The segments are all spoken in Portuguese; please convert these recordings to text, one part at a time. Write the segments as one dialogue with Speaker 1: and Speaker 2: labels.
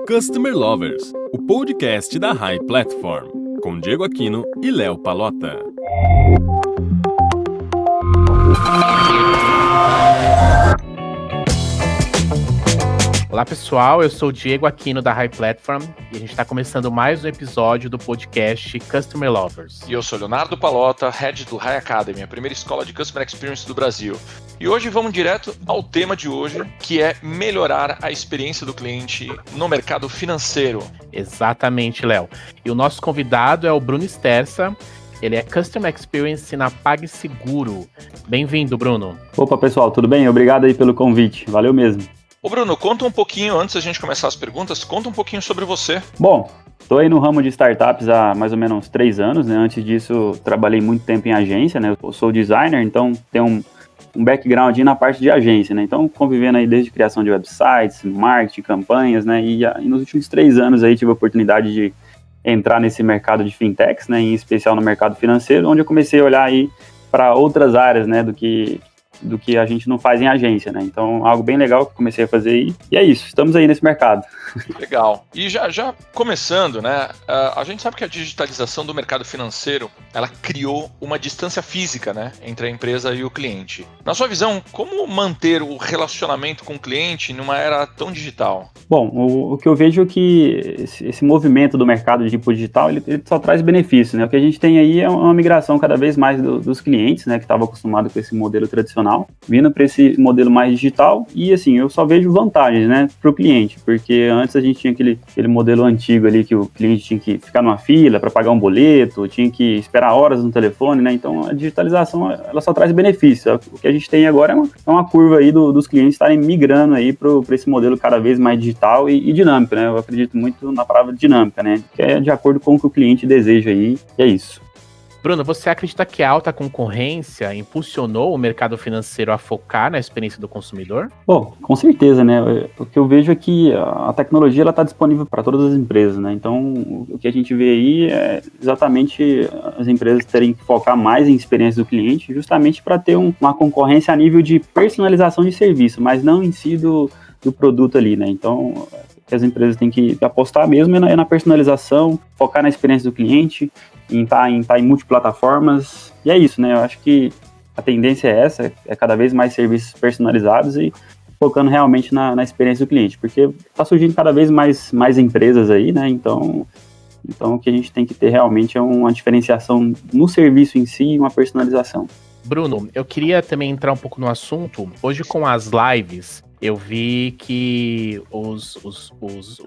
Speaker 1: Customer Lovers, o podcast da High Platform, com Diego Aquino e Léo Pallotta.
Speaker 2: Olá pessoal, eu sou o Diego Aquino da High Platform e a gente está começando mais um episódio do podcast Customer Lovers.
Speaker 3: E eu sou Leonardo Pallotta, Head do High Academy, a primeira escola de Customer Experience do Brasil. E hoje vamos direto ao tema de hoje, que é melhorar a experiência do cliente no mercado financeiro.
Speaker 2: Exatamente, Léo. E o nosso convidado é o Bruno Stersa. Ele é Customer Experience na PagSeguro. Bem-vindo, Bruno.
Speaker 4: Opa, pessoal, tudo bem? Obrigado aí pelo convite. Valeu mesmo.
Speaker 3: Ô Bruno, conta um pouquinho, antes da gente começar as perguntas, conta um pouquinho sobre você.
Speaker 4: Bom, estou aí no ramo de startups há mais ou menos 3 anos, né? Antes disso, trabalhei muito tempo em agência, né? Eu sou designer, então tenho um background na parte de agência, né? Então, convivendo aí desde criação de websites, marketing, campanhas, né? E nos últimos 3 anos aí tive a oportunidade de entrar nesse mercado de fintechs, né? Em especial no mercado financeiro, onde eu comecei a olhar aí para outras áreas, né? Do que a gente não faz em agência, né? Então, algo bem legal que eu comecei a fazer aí. E é isso, estamos aí nesse mercado.
Speaker 3: Legal. E já começando, né? A gente sabe que a digitalização do mercado financeiro, ela criou uma distância física, né? Entre a empresa e o cliente. Na sua visão, como manter o relacionamento com o cliente numa era tão digital?
Speaker 4: Bom, o que eu vejo é que esse movimento do mercado de tipo digital, ele só traz benefícios, né? O que a gente tem aí é uma migração cada vez mais dos clientes, né? Que estavam acostumados com esse modelo tradicional, vindo para esse modelo mais digital. E assim, eu só vejo vantagens, né? Para o cliente, porque antes a gente tinha aquele modelo antigo ali que o cliente tinha que ficar numa fila para pagar um boleto, tinha que esperar horas no telefone, né? Então a digitalização, ela só traz benefícios. O que a gente tem agora é uma curva aí dos clientes estarem migrando aí para esse modelo cada vez mais digital e dinâmico, né? Eu acredito muito na palavra dinâmica, né? Que é de acordo com o que o cliente deseja aí, e é isso.
Speaker 2: Bruno, você acredita que a alta concorrência impulsionou o mercado financeiro a focar na experiência do consumidor?
Speaker 4: Bom, com certeza, né? O que eu vejo é que a tecnologia está disponível para todas as empresas, né? Então, o que a gente vê aí é exatamente as empresas terem que focar mais em experiência do cliente, justamente para ter uma concorrência a nível de personalização de serviço, mas não em si do produto ali, né? Então, que as empresas têm que apostar mesmo é na personalização, focar na experiência do cliente, em estar em multiplataformas, e é isso, né? Eu acho que a tendência é essa, é cada vez mais serviços personalizados e focando realmente na experiência do cliente, porque está surgindo cada vez mais empresas aí, né? Então, o que a gente tem que ter realmente é uma diferenciação no serviço em si e uma personalização.
Speaker 2: Bruno, eu queria também entrar um pouco no assunto. Hoje, com as lives, eu vi que os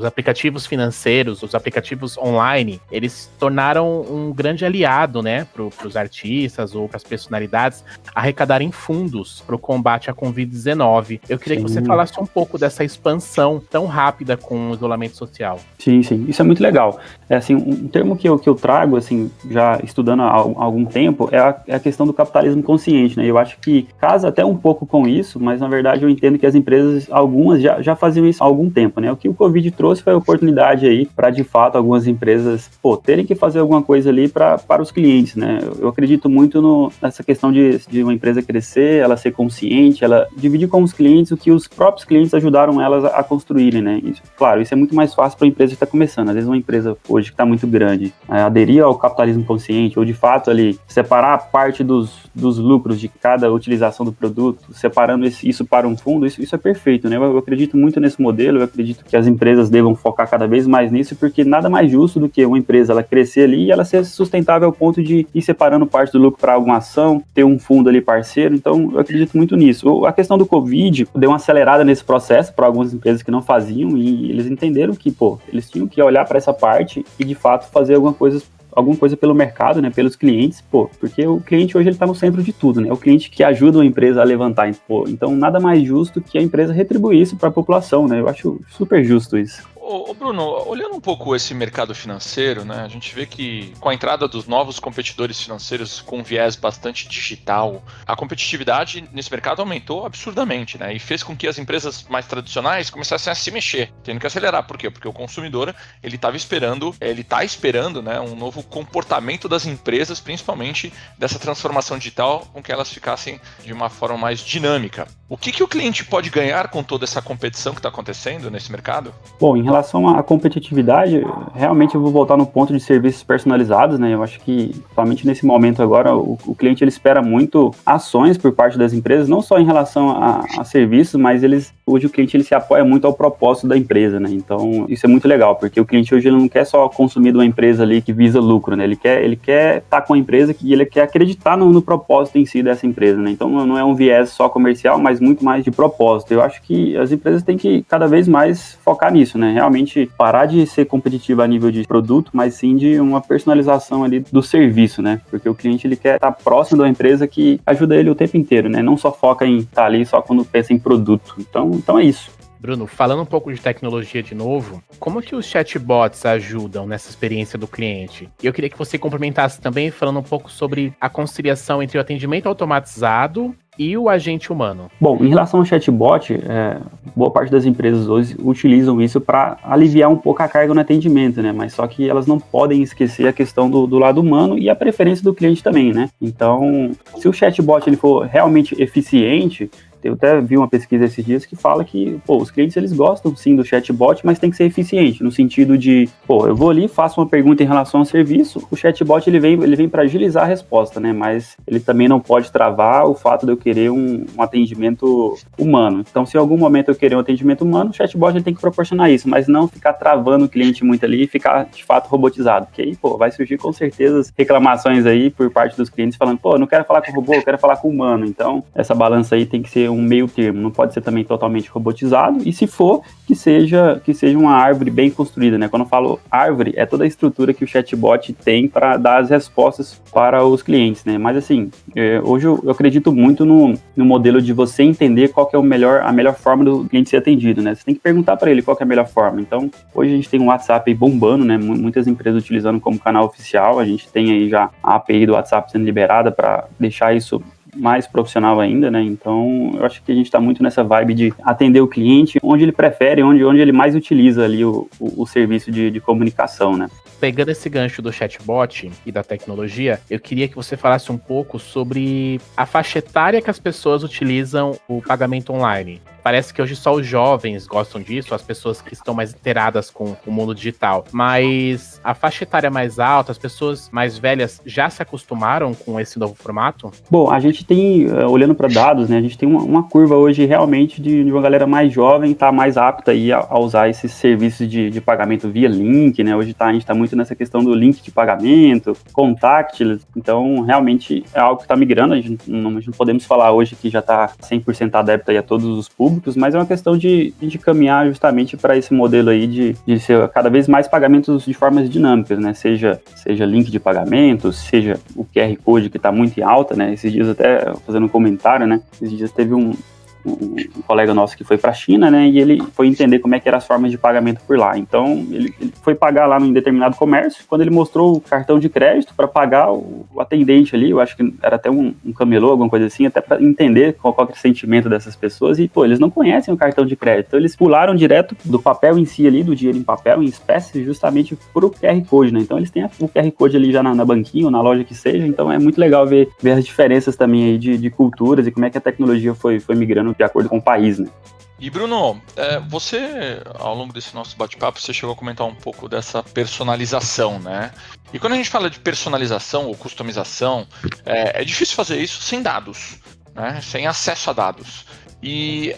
Speaker 2: aplicativos financeiros, os aplicativos online, eles tornaram um grande aliado, né, para os artistas ou para as personalidades arrecadarem fundos para o combate à Covid-19. Eu queria que você falasse um pouco dessa expansão tão rápida com o isolamento social.
Speaker 4: Sim, isso é muito legal. É assim, um termo que eu trago, assim, já estudando há algum tempo, é a questão do capitalismo consciente, né? Eu acho que casa até um pouco com isso, mas na verdade eu entendo que as empresas, algumas já faziam isso há algum tempo, né? O que o Covid trouxe foi a oportunidade aí para, de fato, algumas empresas, terem que fazer alguma coisa ali para os clientes, né? Eu acredito muito nessa questão de uma empresa crescer, ela ser consciente, ela dividir com os clientes o que os próprios clientes ajudaram elas a construírem, né? Isso, claro, isso é muito mais fácil para a empresa que está começando. Às vezes uma empresa hoje que está muito grande, aderir ao capitalismo consciente, ou de fato ali separar parte dos lucros de cada utilização do produto, separando isso para um fundo, isso é perfeito, né? Eu acredito muito nesse modelo, eu acredito que as empresas devam focar cada vez mais nisso, porque nada mais justo do que uma empresa ela crescer ali e ela ser sustentável ao ponto de ir separando parte do lucro para alguma ação, ter um fundo ali parceiro. Então, eu acredito muito nisso. A questão do Covid deu uma acelerada nesse processo para algumas empresas que não faziam e eles entenderam que, eles tinham que olhar para essa parte e, de fato, fazer alguma coisa pelo mercado, né, pelos clientes, porque o cliente hoje ele está no centro de tudo, né, é o cliente que ajuda a empresa a levantar, então nada mais justo que a empresa retribuir isso para a população, né, eu acho super justo isso.
Speaker 3: Ô Bruno, olhando um pouco esse mercado financeiro, né, a gente vê que com a entrada dos novos competidores financeiros com viés bastante digital, a competitividade nesse mercado aumentou absurdamente, né, e fez com que as empresas mais tradicionais começassem a se mexer, tendo que acelerar. Por quê? Porque o consumidor, ele está esperando, né, um novo comportamento das empresas, principalmente dessa transformação digital, com que elas ficassem de uma forma mais dinâmica. O que o cliente pode ganhar com toda essa competição que está acontecendo nesse mercado?
Speaker 4: Bom, em relação à competitividade, realmente eu vou voltar no ponto de serviços personalizados, né? Eu acho que, somente nesse momento agora, o cliente ele espera muito ações por parte das empresas, não só em relação a serviços, mas hoje o cliente ele se apoia muito ao propósito da empresa, né? Então, isso é muito legal, porque o cliente hoje ele não quer só consumir de uma empresa ali que visa lucro, né? Ele quer estar com a empresa e ele quer acreditar no propósito em si dessa empresa, né? Então, não é um viés só comercial, mas muito mais de propósito. Eu acho que as empresas têm que cada vez mais focar nisso, né? Realmente parar de ser competitiva a nível de produto, mas sim de uma personalização ali do serviço, né? Porque o cliente ele quer estar próximo da empresa que ajuda ele o tempo inteiro, né? Não só foca em estar ali só quando pensa em produto. Então é isso.
Speaker 2: Bruno, falando um pouco de tecnologia de novo, como que os chatbots ajudam nessa experiência do cliente? E eu queria que você complementasse também falando um pouco sobre a conciliação entre o atendimento automatizado e o agente humano.
Speaker 4: Bom, em relação ao chatbot, boa parte das empresas hoje utilizam isso para aliviar um pouco a carga no atendimento, né? Mas só que elas não podem esquecer a questão do lado humano e a preferência do cliente também, né? Então, se o chatbot ele for realmente eficiente, eu até vi uma pesquisa esses dias que fala que, os clientes eles gostam sim do chatbot, mas tem que ser eficiente, no sentido de, eu vou ali, faço uma pergunta em relação ao serviço, o chatbot ele vem para agilizar a resposta, né, mas ele também não pode travar o fato de eu querer um atendimento humano. Então, se em algum momento eu querer um atendimento humano, o chatbot ele tem que proporcionar isso, mas não ficar travando o cliente muito ali e ficar, de fato, robotizado, porque aí, vai surgir com certeza reclamações aí por parte dos clientes falando, eu não quero falar com o robô, eu quero falar com o humano. Então, essa balança aí tem que ser um meio termo, não pode ser também totalmente robotizado, e se for, que seja uma árvore bem construída, né? Quando eu falo árvore, é toda a estrutura que o chatbot tem para dar as respostas para os clientes, né? Mas assim, hoje eu acredito muito no modelo de você entender qual que é a melhor forma do cliente ser atendido, né? Você tem que perguntar para ele qual que é a melhor forma. Então, hoje a gente tem um WhatsApp aí bombando, né? Muitas empresas utilizando como canal oficial, a gente tem aí já a API do WhatsApp sendo liberada para deixar isso mais profissional ainda, né? Então, eu acho que a gente está muito nessa vibe de atender o cliente onde ele prefere, onde ele mais utiliza ali o serviço de comunicação, né?
Speaker 2: Pegando esse gancho do chatbot e da tecnologia, eu queria que você falasse um pouco sobre a faixa etária que as pessoas utilizam o pagamento online. Parece que hoje só os jovens gostam disso, as pessoas que estão mais inteiradas com o mundo digital. Mas a faixa etária mais alta, as pessoas mais velhas já se acostumaram com esse novo formato?
Speaker 4: Bom, a gente tem, olhando para dados, né, a gente tem uma curva hoje realmente de uma galera mais jovem estar mais apta aí a usar esses serviços de pagamento via link, né? Hoje a gente está muito nessa questão do link de pagamento, contactless, então realmente é algo que está migrando, a gente não podemos falar hoje que já está 100% adepto aí a todos os públicos, mas é uma questão de caminhar justamente para esse modelo aí de ser cada vez mais pagamentos de formas dinâmicas, né? Seja link de pagamento, seja o QR Code que está muito em alta, né? Esses dias até fazendo um comentário, né? Esses dias teve um colega nosso que foi para a China, né, e ele foi entender como é que eram as formas de pagamento por lá. Então, ele foi pagar lá num determinado comércio, quando ele mostrou o cartão de crédito para pagar o atendente ali, eu acho que era até um camelô, alguma coisa assim, até para entender qual é o sentimento dessas pessoas, e, eles não conhecem o cartão de crédito, então eles pularam direto do papel em si ali, do dinheiro em papel, em espécie, justamente pro QR Code, né, então eles têm o QR Code ali já na banquinha ou na loja que seja, então é muito legal ver as diferenças também aí de culturas e como é que a tecnologia foi migrando de acordo com o país, né?
Speaker 3: E Bruno, você, ao longo desse nosso bate-papo, você chegou a comentar um pouco dessa personalização, né? E quando a gente fala de personalização ou customização, é difícil fazer isso sem dados, né? Sem acesso a dados. E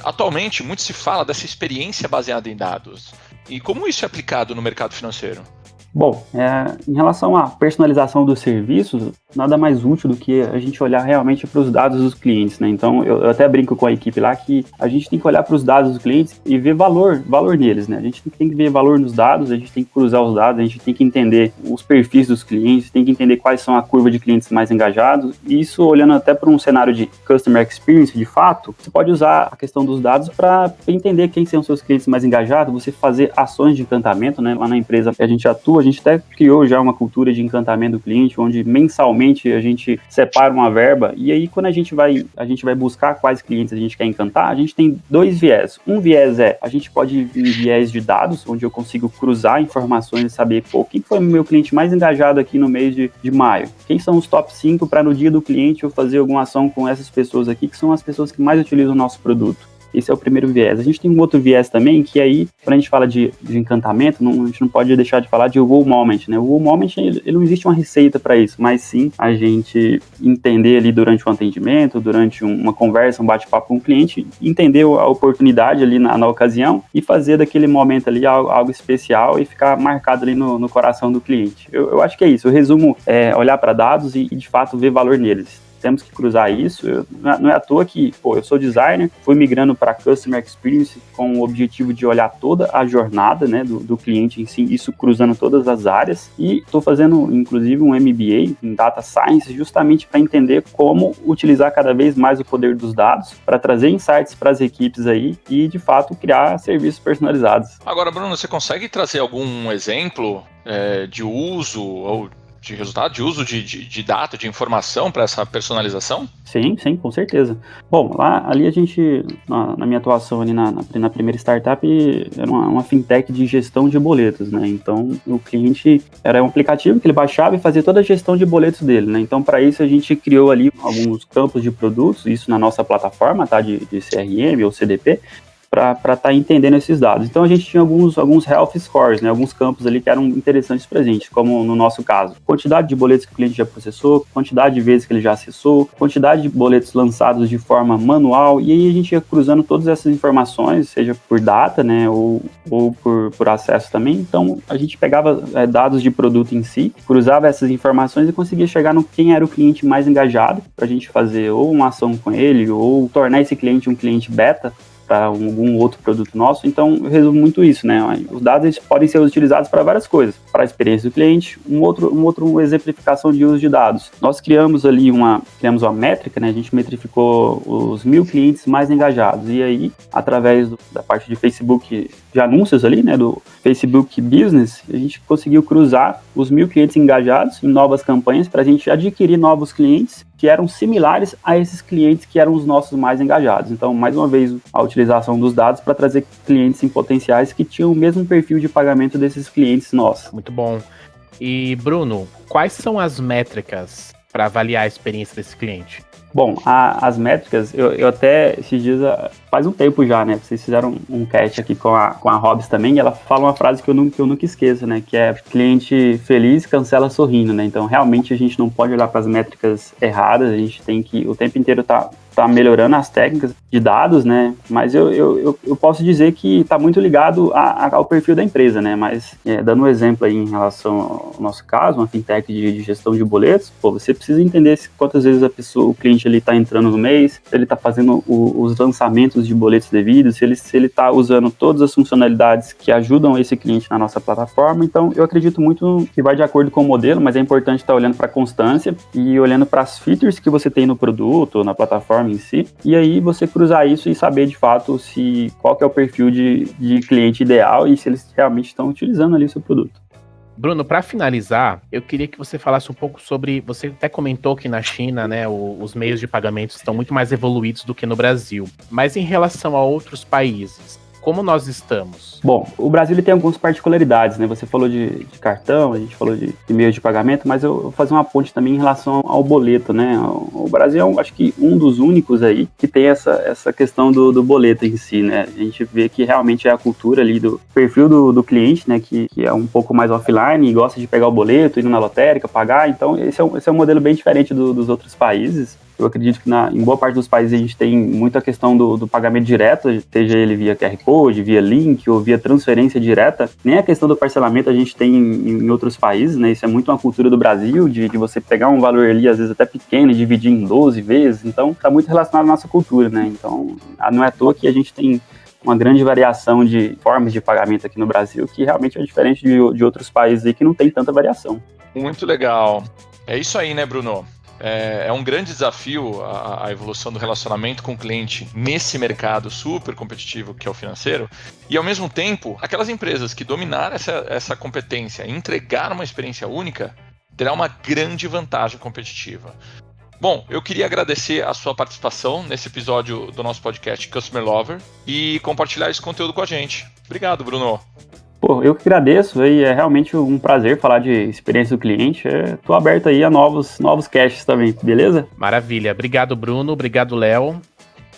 Speaker 3: atualmente muito se fala dessa experiência baseada em dados. E como isso é aplicado no mercado financeiro?
Speaker 4: Bom, em relação à personalização dos serviços, nada mais útil do que a gente olhar realmente para os dados dos clientes, né? Então, eu até brinco com a equipe lá que a gente tem que olhar para os dados dos clientes e ver valor neles, né? A gente tem que ver valor nos dados, a gente tem que cruzar os dados, a gente tem que entender os perfis dos clientes, tem que entender quais são a curva de clientes mais engajados, e isso olhando até para um cenário de Customer Experience, de fato, você pode usar a questão dos dados para entender quem são os seus clientes mais engajados, você fazer ações de encantamento, né? Lá na empresa a gente atua a gente até criou já uma cultura de encantamento do cliente, onde mensalmente a gente separa uma verba, e aí quando a gente vai buscar quais clientes a gente quer encantar, a gente tem 2 viés. Um viés a gente pode ir em viés de dados, onde eu consigo cruzar informações e saber, quem foi o meu cliente mais engajado aqui no mês de maio? Quem são os top 5 para no dia do cliente eu fazer alguma ação com essas pessoas aqui, que são as pessoas que mais utilizam o nosso produto? Esse é o primeiro viés. A gente tem um outro viés também, que aí, quando a gente fala de encantamento, a gente não pode deixar de falar de wow moment, né? O wow moment, ele não existe uma receita para isso, mas sim a gente entender ali durante um atendimento, durante uma conversa, um bate-papo com o cliente, entender a oportunidade ali na ocasião e fazer daquele momento ali algo especial e ficar marcado ali no coração do cliente. Eu acho que é isso. O resumo é olhar para dados e, de fato, ver valor neles. Temos que cruzar isso. Não é à toa que, eu sou designer, fui migrando para Customer Experience com o objetivo de olhar toda a jornada, né, do cliente em si, isso cruzando todas as áreas, e estou fazendo, inclusive, um MBA em Data Science, justamente para entender como utilizar cada vez mais o poder dos dados para trazer insights para as equipes aí e, de fato, criar serviços personalizados.
Speaker 3: Agora, Bruno, você consegue trazer algum exemplo de uso ou de resultado, de uso de data, de informação para essa personalização?
Speaker 4: Sim, com certeza. Bom, ali a gente, na minha atuação ali na primeira startup, era uma fintech de gestão de boletos, né? Então, o cliente era um aplicativo que ele baixava e fazia toda a gestão de boletos dele, né? Então, para isso, a gente criou ali alguns campos de produtos, isso na nossa plataforma, tá? De CRM ou CDP, para estar entendendo esses dados. Então a gente tinha alguns health scores, né, alguns campos ali que eram interessantes para a gente, como no nosso caso, quantidade de boletos que o cliente já processou, quantidade de vezes que ele já acessou, quantidade de boletos lançados de forma manual, e aí a gente ia cruzando todas essas informações, seja por data, né, ou por acesso também. Então a gente pegava dados de produto em si, cruzava essas informações e conseguia chegar no quem era o cliente mais engajado, para a gente fazer ou uma ação com ele, ou tornar esse cliente um cliente beta para algum outro produto nosso. Então, eu resumo muito isso, né? Os dados eles podem ser utilizados para várias coisas. Para a experiência do cliente, uma exemplificação de uso de dados. Nós criamos uma métrica, né? A gente metrificou os 1.000 clientes mais engajados. E aí, através da parte de Facebook, de anúncios ali, né? Do Facebook Business, a gente conseguiu cruzar os 1.000 clientes engajados em novas campanhas para a gente adquirir novos clientes que eram similares a esses clientes que eram os nossos mais engajados. Então, mais uma vez, a utilização dos dados para trazer clientes em potenciais que tinham o mesmo perfil de pagamento desses clientes nossos.
Speaker 2: Muito bom. E, Bruno, quais são as métricas para avaliar a experiência desse cliente?
Speaker 4: Bom, as métricas, eu até esses dias, faz um tempo já, né? Vocês fizeram um cast aqui com a Hobbs também, e ela fala uma frase que eu nunca esqueço, né? Que é cliente feliz cancela sorrindo, né? Então, realmente, a gente não pode olhar para as métricas erradas, a gente tem que o tempo inteiro tá melhorando as técnicas de dados, né? Mas eu posso dizer que está muito ligado ao perfil da empresa, né? Mas, dando um exemplo aí em relação ao nosso caso, uma fintech de gestão de boletos, você precisa entender quantas vezes o cliente ele está entrando no mês, se ele está fazendo os lançamentos de boletos devidos, se ele está usando todas as funcionalidades que ajudam esse cliente na nossa plataforma. Então, eu acredito muito que vai de acordo com o modelo, mas é importante estar olhando para a constância e olhando para as features que você tem no produto ou na plataforma em si, e aí você cruzar isso e saber de fato qual que é o perfil de cliente ideal e se eles realmente estão utilizando ali o seu produto.
Speaker 2: Bruno, para finalizar, eu queria que você falasse um pouco sobre, você até comentou que na China, né, os meios de pagamento estão muito mais evoluídos do que no Brasil, mas em relação a outros países, como nós estamos?
Speaker 4: Bom, o Brasil ele tem algumas particularidades, né? Você falou de cartão, a gente falou de meio de pagamento, mas eu vou fazer uma ponte também em relação ao boleto, né? O Brasil é, acho que, um dos únicos aí que tem essa questão do boleto em si, né? A gente vê que realmente é a cultura ali do perfil do cliente, né? Que é um pouco mais offline e gosta de pegar o boleto, ir na lotérica, pagar. Então, esse é um modelo bem diferente dos outros países. Eu acredito que em boa parte dos países a gente tem muita questão do pagamento direto, seja ele via QR Code, via link ou via transferência direta. Nem a questão do parcelamento a gente tem em outros países, né? Isso é muito uma cultura do Brasil, de você pegar um valor ali, às vezes até pequeno, e dividir em 12 vezes. Então, está muito relacionado à nossa cultura, né? Então, não é à toa que a gente tem uma grande variação de formas de pagamento aqui no Brasil, que realmente é diferente de outros países aí que não tem tanta variação.
Speaker 3: Muito legal. É isso aí, né, Bruno? É um grande desafio a evolução do relacionamento com o cliente nesse mercado super competitivo que é o financeiro. E, ao mesmo tempo, aquelas empresas que dominaram essa competência e entregaram uma experiência única, terá uma grande vantagem competitiva. Bom, eu queria agradecer a sua participação nesse episódio do nosso podcast Customer Lover e compartilhar esse conteúdo com a gente. Obrigado, Bruno.
Speaker 4: Pô, eu que agradeço, e é realmente um prazer falar de experiência do cliente. Tô aberto aí a novos casts também, beleza?
Speaker 2: Maravilha. Obrigado, Bruno. Obrigado, Léo.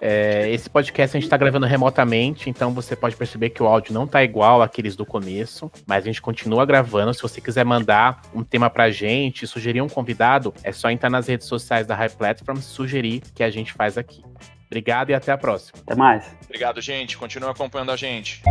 Speaker 2: Esse podcast a gente está gravando remotamente, então você pode perceber que o áudio não tá igual àqueles do começo, mas a gente continua gravando. Se você quiser mandar um tema pra gente, sugerir um convidado, é só entrar nas redes sociais da High Platform e sugerir que a gente faz aqui. Obrigado e até a próxima.
Speaker 4: Até mais.
Speaker 3: Obrigado, gente. Continua acompanhando a gente.